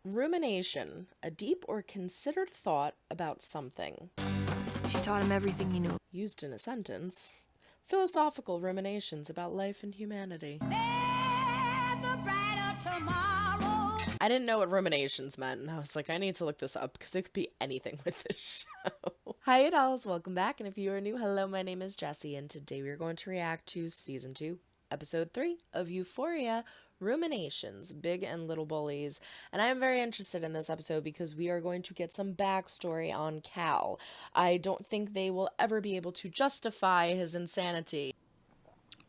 Rumination, a deep or considered thought about something. She taught him everything he knew. Used in a sentence. Philosophical ruminations about life and humanity. I didn't know what ruminations meant, and I was like, I need to look this up because it could be anything with this show. Hi, dolls, welcome back, and if you are new, hello, my name is Jessie, and today we are going to react to Season 2, Episode 3 of Euphoria, Ruminations, Big and Little Bullies. And I am very interested in this episode because we are going to get some backstory on Cal. I don't think they will ever be able to justify his insanity.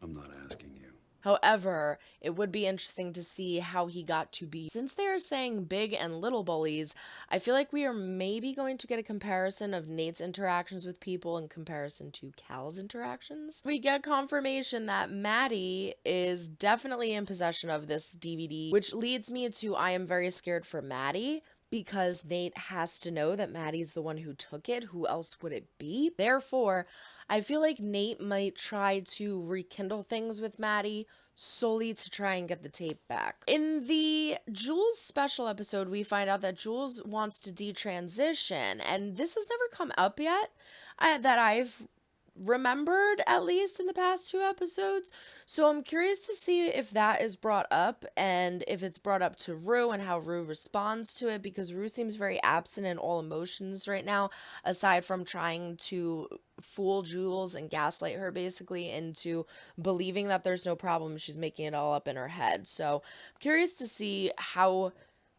I'm not asking you. However, it would be interesting to see how he got to be. Since they are saying big and little bullies, I feel like we are maybe going to get a comparison of Nate's interactions with people in comparison to Cal's interactions. We get confirmation that Maddie is definitely in possession of this DVD, which leads me to I am very scared for Maddie, because Nate has to know that Maddie's the one who took it. Who else would it be? Therefore, I feel like Nate might try to rekindle things with Maddie solely to try and get the tape back. In the Jules special episode, we find out that Jules wants to detransition, and this has never come up yet that I've remembered, at least in the past 2 episodes. So I'm curious to see if that is brought up and if it's brought up to Rue and how Rue responds to it, because Rue seems very absent in all emotions right now, aside from trying to fool Jules and gaslight her basically into believing that there's no problem. She's making it all up in her head. So I'm curious to see how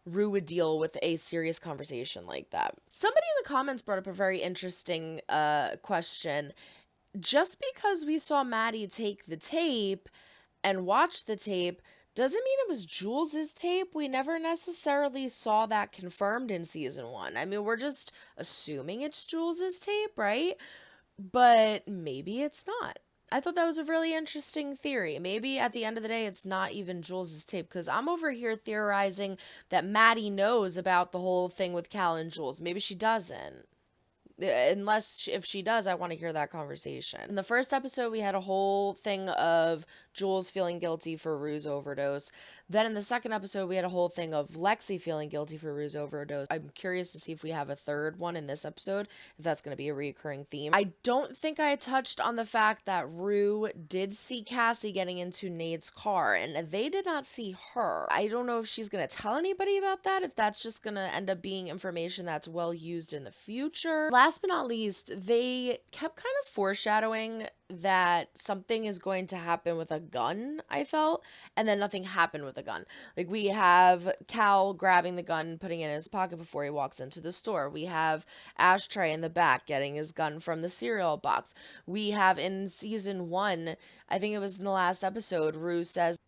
Rue would deal with a serious conversation like that. Somebody in the comments brought up a very interesting question. Just because we saw Maddie take the tape and watch the tape doesn't mean it was Jules's tape. We never necessarily saw that confirmed in season 1. I mean, we're just assuming it's Jules's tape, right? But maybe it's not. I thought that was a really interesting theory. Maybe at the end of the day, it's not even Jules's tape, because I'm over here theorizing that Maddie knows about the whole thing with Cal and Jules. Maybe she doesn't. Unless, if she does, I want to hear that conversation. In the first episode, we had a whole thing of Jules feeling guilty for Rue's overdose. Then in the second episode, we had a whole thing of Lexi feeling guilty for Rue's overdose. I'm curious to see if we have a third one in this episode, if that's going to be a recurring theme. I don't think I touched on the fact that Rue did see Cassie getting into Nate's car, and they did not see her. I don't know if she's going to tell anybody about that, if that's just going to end up being information that's well used in the future. Last but not least, they kept kind of foreshadowing that something is going to happen with a gun, I felt, and then nothing happened with a gun. Like, we have Cal grabbing the gun, putting it in his pocket before he walks into the store. We have Ashtray in the back getting his gun from the cereal box. We have in season 1, I think it was in the last episode, Rue says,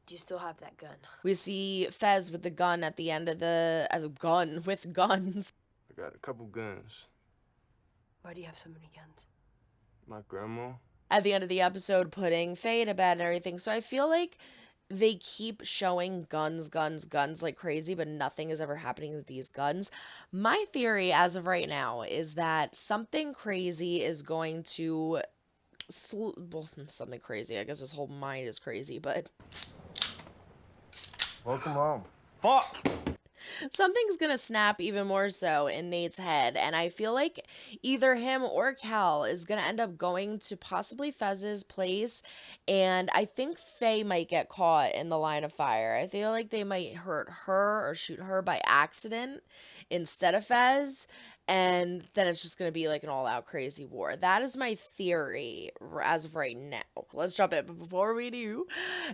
Do you still have that gun? we see Fez with the gun at the end of the gun with guns. I got a couple guns. Why do you have so many guns? My grandma. At the end of the episode, putting Faye to bed and everything. So I feel like they keep showing guns like crazy, but nothing is ever happening with these guns. My theory as of right now is that something crazy is going to something crazy. I guess his whole mind is crazy, but Welcome home. Fuck! something's gonna snap even more so in Nate's head, and I feel like either him or Cal is gonna end up going to possibly Fez's place, and I think Faye might get caught in the line of fire. I feel like they might hurt her or shoot her by accident instead of Fez, and then it's just going to be like an all-out crazy war. That is my theory as of right now. Let's jump in. But before we do,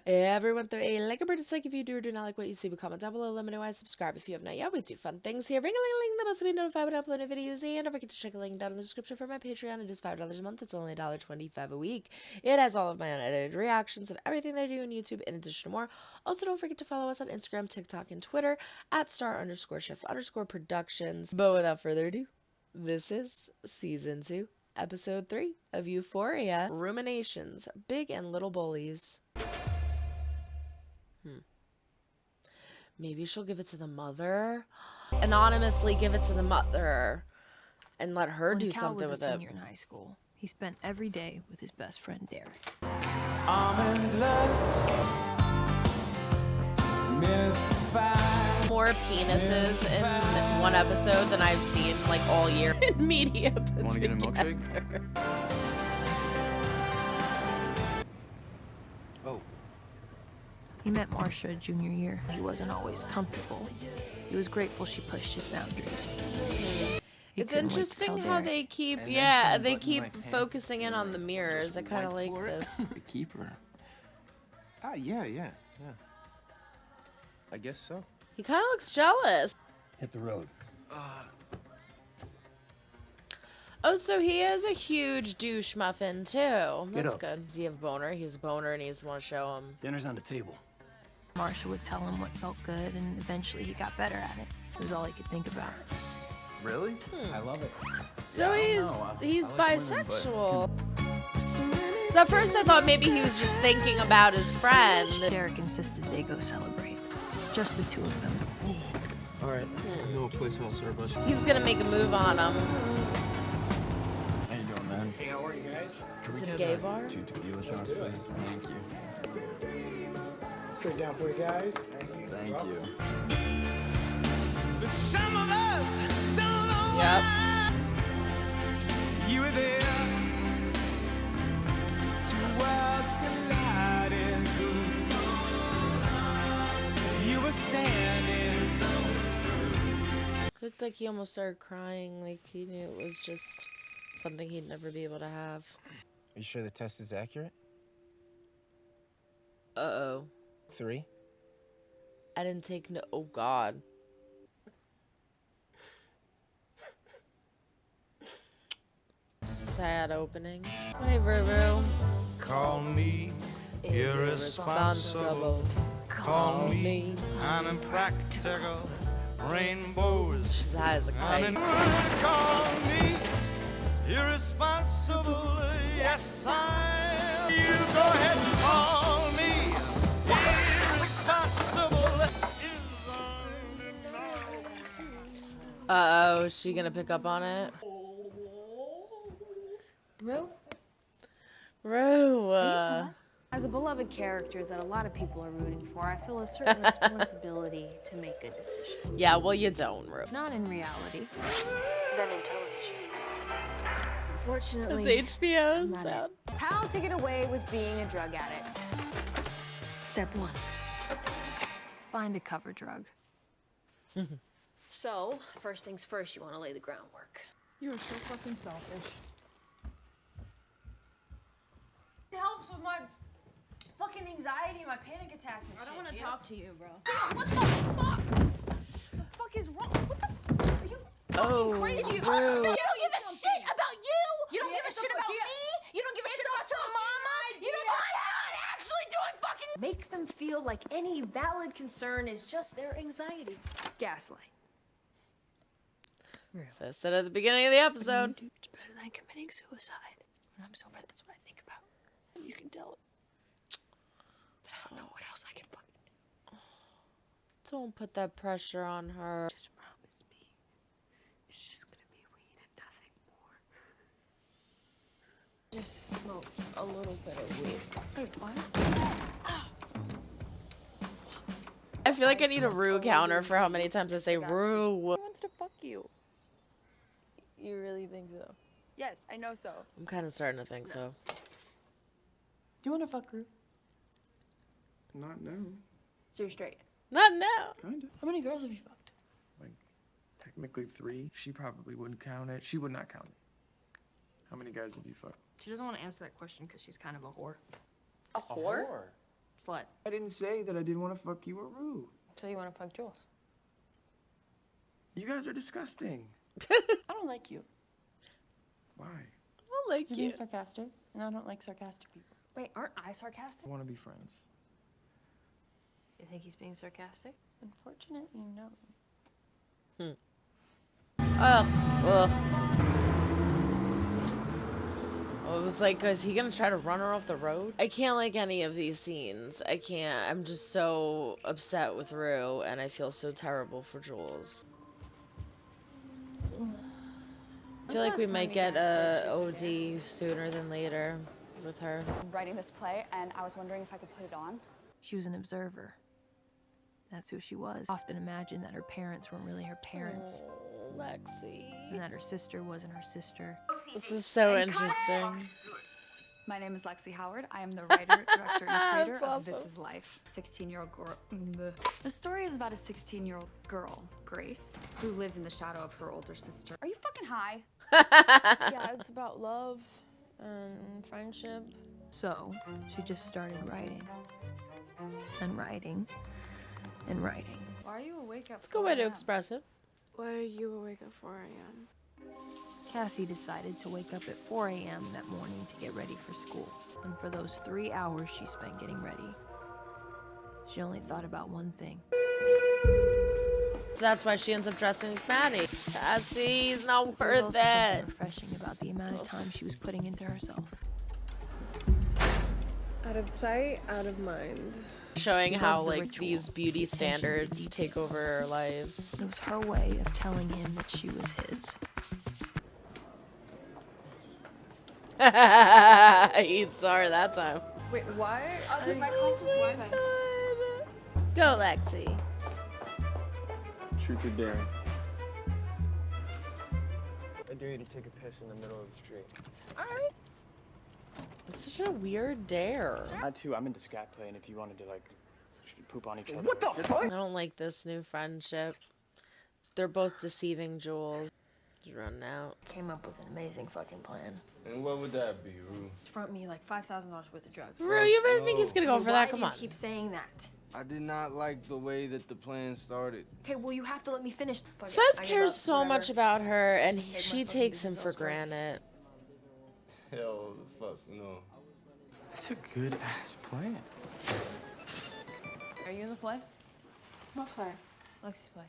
everyone throw a like a bird dislike if you do or do not like what you see. But comment down below. Let me know why. Subscribe if you have not yet. We do fun things here. Ring-a-ling-a-ling. The best way to be notified when I upload videos. And don't forget to check the link down in the description for my Patreon. It is $5 a month. It's only $1.25 a week. It has all of my unedited reactions of everything that I do on YouTube in addition to more. Also, don't forget to follow us on Instagram, TikTok, and Twitter at @star_chef_productions. But without further ado, this is Season 2, Episode 3 of Euphoria, Ruminations, Big and Little Bullies. Maybe she'll give it to the mother? Anonymously give it to the mother and let her do something with it. When Cal was a senior in high school, he spent every day with his best friend, Derek. I'm in love, mystified. more penises in one episode than I've seen like all year in media put Want to get a together. milkshake? Oh. He met Marcia junior year. He wasn't always comfortable. He was grateful she pushed his boundaries. He It's couldn't wait to interesting tell how Derek. they keep, And then yeah, some they button my keep pants focusing in and, on the mirrors. I kind of like for it. this. The keeper. Ah, yeah. I guess so. He kind of looks jealous. Hit the road. Oh, so he is a huge douche muffin too. Get That's up. good. Does he have a boner? He's a boner and he's want to show him. Dinner's on the table. Marcia would tell him what felt good, and eventually he got better at it. It was all he could think about. Really? I love it. So Yeah, I don't he's know. he's I like women, bisexual. So at first I thought maybe he was just thinking about his friend. Derek insisted they go celebrate. Just the two of them. All right. You know what place I'll serve us? He's gonna make a move on him. How you doing, man? Hey, how are you guys? Is it a gay bar? 2 tequila shots, please. Thank you. Straight down for you guys. Thank you. Some of us don't know Yep. you were there. Two worlds colliding. You were standing. Looked like he almost started crying, like he knew it was just something he'd never be able to have. Are you sure the test is accurate? Uh-oh. 3? I didn't take no. Oh, God. Sad opening. Hey, Ruru. Call me irresponsible. Call me I'm impractical. Rainbows. She's high as a kite. Call me irresponsible. Yes, I. You go ahead and call me irresponsible. Uh-oh, is she gonna pick up on it? Rue, As a beloved character that a lot of people are rooting for, I feel a certain responsibility to make good decisions. yeah, well, you don't, Rue. Not in reality, then in television. It's Unfortunately, HBO not sound. how to get away with being a drug addict. Step 1. Find a cover drug. So, first things first, you want to lay the groundwork. You are so fucking selfish. It helps with my fucking anxiety and my panic attacks and I don't want to talk to you, bro. Damn, what the fuck? The fuck is wrong? What the fuck? Are you Oh, crazy? You Rue. don't give a shit about you. You don't give a shit about me. You don't give a shit about your mama. You don't. I'm not actually doing fucking. Make them feel like any valid concern is just their anxiety. Gaslight. So I said at the beginning of the episode. It's better than committing suicide. When I'm sober, that's what I think about. You can tell. But I don't know what else I can fucking do. Don't put that pressure on her. Just promise me. It's just gonna be weed and nothing more. Just smoked a little bit of weed. Wait, what? I feel like I need a Rue counter for how many times I say Rue. He wants to fuck you. You really think so? Yes, I know so. I'm kind of starting to think so. Do you want to fuck Rue? Not now. So you're straight. Not now. Kinda. How many girls have you fucked? Like, technically 3. She probably wouldn't count it. She would not count it. How many guys have you fucked? She doesn't want to answer that question because she's kind of a whore. A whore? Slut. I didn't say that I didn't want to fuck you or Rue. So you want to fuck Jules? You guys are disgusting. I don't like you. Why? I like You're you. being sarcastic, and I don't like sarcastic people. Wait, aren't I sarcastic? I want to be friends. You think he's being sarcastic? Unfortunately, no. Ugh. Ugh. Oh, it was like, is he gonna try to run her off the road? I can't like any of these scenes. I can't. I'm just so upset with Rue, and I feel so terrible for Jules. I feel like we might get a OD sooner than later with her. Writing this play, and I was wondering if I could put it on. She was an observer. That's who she was. Often imagined that her parents weren't really her parents, Oh, Lexi. and that her sister wasn't her sister. This is so interesting. My name is Lexi Howard. I am the writer, director, and creator That's of awesome. This Is Life. 16-year-old girl. The story is about a 16-year-old girl, Grace, who lives in the shadow of her older sister. Are you fucking high? Yeah, it's about love and friendship. So she just started writing, and writing, and writing. Why are you awake at It's a good way to express it. Why are you awake at 4 a.m.? Cassie decided to wake up at 4 a.m. that morning to get ready for school. And for those 3 hours she spent getting ready, she only thought about one thing. So that's why she ends up dressing like Maddie. Cassie's not There was worth also something it. refreshing about the amount of time she was putting into herself. Out of sight, out of mind. Showing how loved the like ritual, these beauty the attention to standards detail. take over our lives. It was her way of telling him that she was his. He's sorry that time. Wait, why? My class is live. Go, Lexi. Truth or dare? I dare you to take a piss in the middle of the street. It's such a weird dare. I too, I'm into scat play, and if you wanted to like poop on each other. What the fuck? I don't like this new friendship. They're both deceiving Jules. He's running out. Came up with an amazing fucking plan. And what would that be, Rue? Front me like $5,000 worth of drugs. Rue, you really think he's gonna go for Why that? do Come you on. keep saying that? I did not like the way that the plan started. Okay, well you have to let me finish. Fuck it, Fez I give cares up, so whatever. much about her, and my she fucking takes him business for elsewhere. granted. Hell the fuck no. That's a good ass plan. Are you in the play? What play? Lexi's play.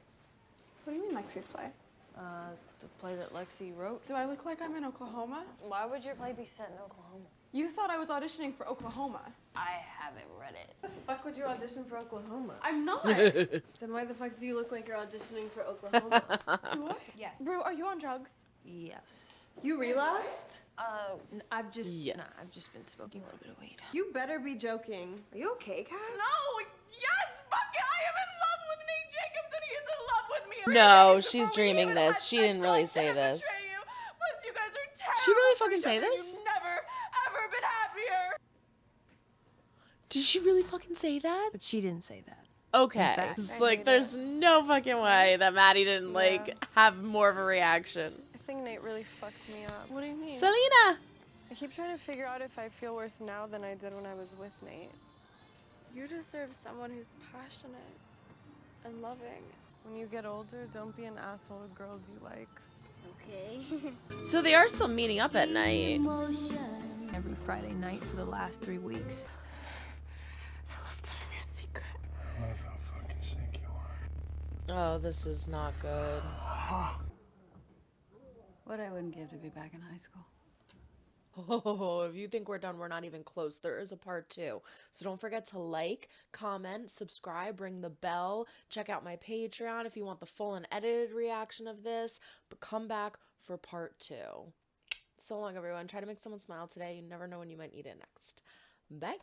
What do you mean Lexi's play? The play that Lexi wrote. Do I look like I'm in Oklahoma? Why would your play be set in Oklahoma? You thought I was auditioning for Oklahoma. I haven't read it. Why the fuck would you audition for Oklahoma? I'm not. Then why the fuck do you look like you're auditioning for Oklahoma? Do I? Yes. Bro, are you on drugs? Yes. You relapsed? I've just Yes. I've just been smoking a little bit of weed. You better be joking. Are you okay, Kat? No! Yes! Fuck it! I am in love with Nate Jacobs and he is in love with me! No, she's dreaming this. She didn't really say this. Plus you guys are terrible. She really for fucking each say other. this? You've never, ever been happier! Did she really fucking say that? But she didn't say that. Okay. fact, It's I like hate there's no fucking way that Maddie didn't like have more of a reaction. I think Nate really fucked me up. What do you mean? Selena! I keep trying to figure out if I feel worse now than I did when I was with Nate. You deserve someone who's passionate and loving. When you get older, don't be an asshole to girls you like. Okay. So they are still meeting up at night. Every Friday night for the last 3 weeks. I love that I'm your secret. I love how fucking sick you are. Oh, this is not good. What I wouldn't give to be back in high school. Oh, if you think we're done, we're not even close. There is a part 2. So don't forget to like, comment, subscribe, ring the bell. Check out my Patreon if you want the full and edited reaction of this. But come back for part 2. So long, everyone. Try to make someone smile today. You never know when you might need it next. Bye.